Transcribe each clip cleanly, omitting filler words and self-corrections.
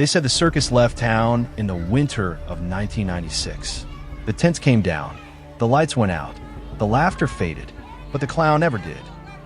They said the circus left town in the winter of 1996. The tents came down, the lights went out, the laughter faded, but the clown never did.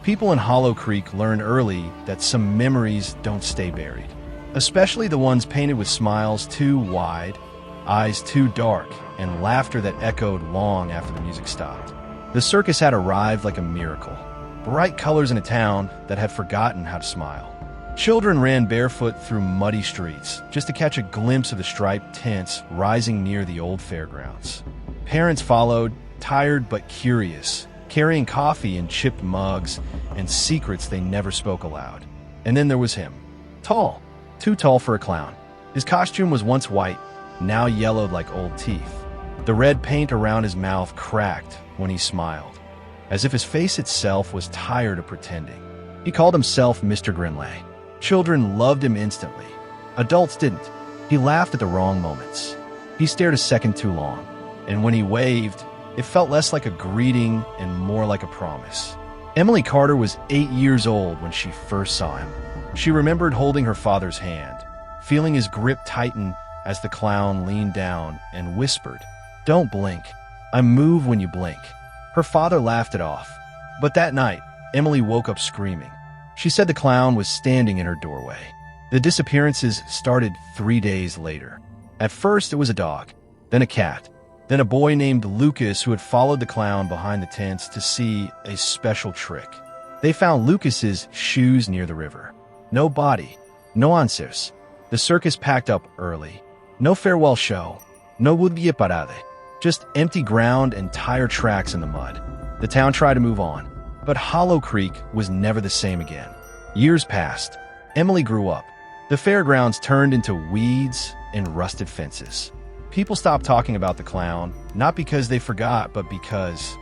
People in Hollow Creek learned early that some memories don't stay buried, especially the ones painted with smiles too wide, eyes too dark, and laughter that echoed long after the music stopped. The circus had arrived like a miracle, bright colors in a town that had forgotten how to smile. Children ran barefoot through muddy streets just to catch a glimpse of the striped tents rising near the old fairgrounds. Parents followed, tired but curious, carrying coffee in chipped mugs and secrets they never spoke aloud. And then there was him. Tall, too tall for a clown. His costume was once white, now yellowed like old teeth. The red paint around his mouth cracked when he smiled, as if his face itself was tired of pretending. He called himself Mr. Grinley. Children loved him instantly. Adults didn't. He laughed at the wrong moments. He stared a second too long, and when he waved, it felt less like a greeting and more like a promise. Emily Carter was 8 years old when she first saw him. She remembered holding her father's hand, feeling his grip tighten as the clown leaned down and whispered, "Don't blink. I move when you blink." Her father laughed it off. But that night, Emily woke up screaming. She said the clown was standing in her doorway. The disappearances started 3 days later. At first, it was a dog, then a cat, then a boy named Lucas who had followed the clown behind the tents to see a special trick. They found Lucas's shoes near the river. No body, no answers. The circus packed up early. No farewell show, no would-be parade, just empty ground and tire tracks in the mud. The town tried to move on, but Hollow Creek was never the same again. Years passed. Emily grew up. The fairgrounds turned into weeds and rusted fences. People stopped talking about the clown, not because they forgot, but because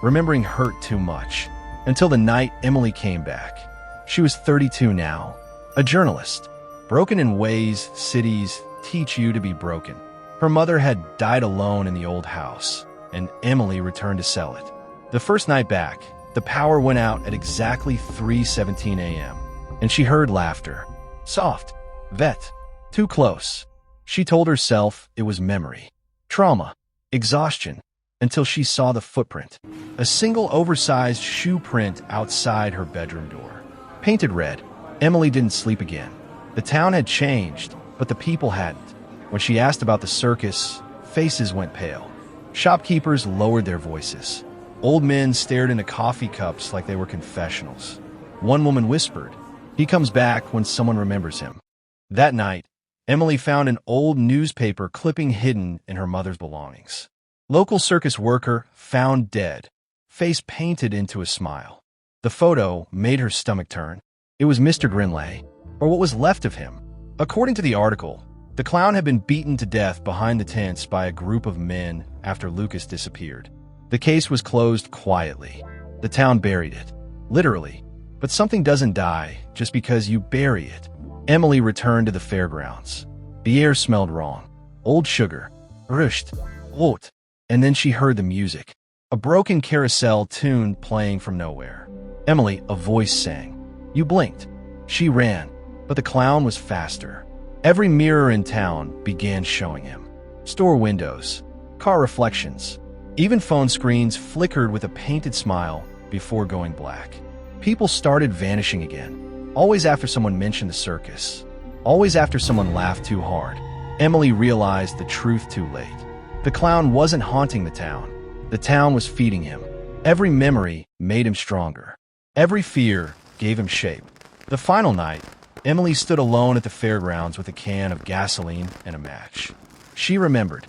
remembering hurt too much. Until the night Emily came back. She was 32 now, a journalist, broken in ways cities teach you to be broken. Her mother had died alone in the old house, and Emily returned to sell it. The first night back, the power went out at exactly 3:17 a.m., and she heard laughter. Soft, vet, too close. She told herself it was memory, trauma, exhaustion, until she saw the footprint. A single oversized shoe print outside her bedroom door. Painted red, Emily didn't sleep again. The town had changed, but the people hadn't. When she asked about the circus, faces went pale. Shopkeepers lowered their voices. Old men stared into coffee cups like they were confessionals. One woman whispered, "He comes back when someone remembers him." That night, Emily found an old newspaper clipping hidden in her mother's belongings. Local circus worker found dead, face painted into a smile. The photo made her stomach turn. It was Mr. Grinley, or what was left of him. According to the article, the clown had been beaten to death behind the tents by a group of men after Lucas disappeared. The case was closed quietly. The town buried it, literally. But something doesn't die just because you bury it. Emily returned to the fairgrounds. The air smelled wrong. Old sugar, rushed, oat. And then she heard the music. A broken carousel tune playing from nowhere. "Emily," a voice sang. You blinked. She ran, but the clown was faster. Every mirror in town began showing him. Store windows, car reflections, even phone screens flickered with a painted smile before going black. People started vanishing again, always after someone mentioned the circus, always after someone laughed too hard. Emily realized the truth too late. The clown wasn't haunting the town was feeding him. Every memory made him stronger. Every fear gave him shape. The final night, Emily stood alone at the fairgrounds with a can of gasoline and a match. She remembered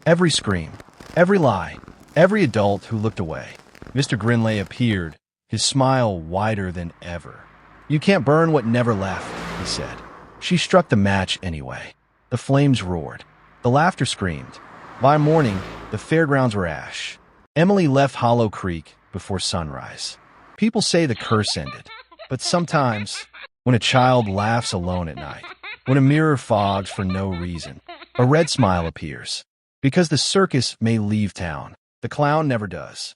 every scream, every lie, every adult who looked away. Mr. Grinley appeared, his smile wider than ever. "You can't burn what never left," he said. She struck the match anyway. The flames roared. The laughter screamed. By morning, the fairgrounds were ash. Emily left Hollow Creek before sunrise. People say the curse ended, but sometimes, when a child laughs alone at night, when a mirror fogs for no reason, a red smile appears. Because the circus may leave town, the clown never does.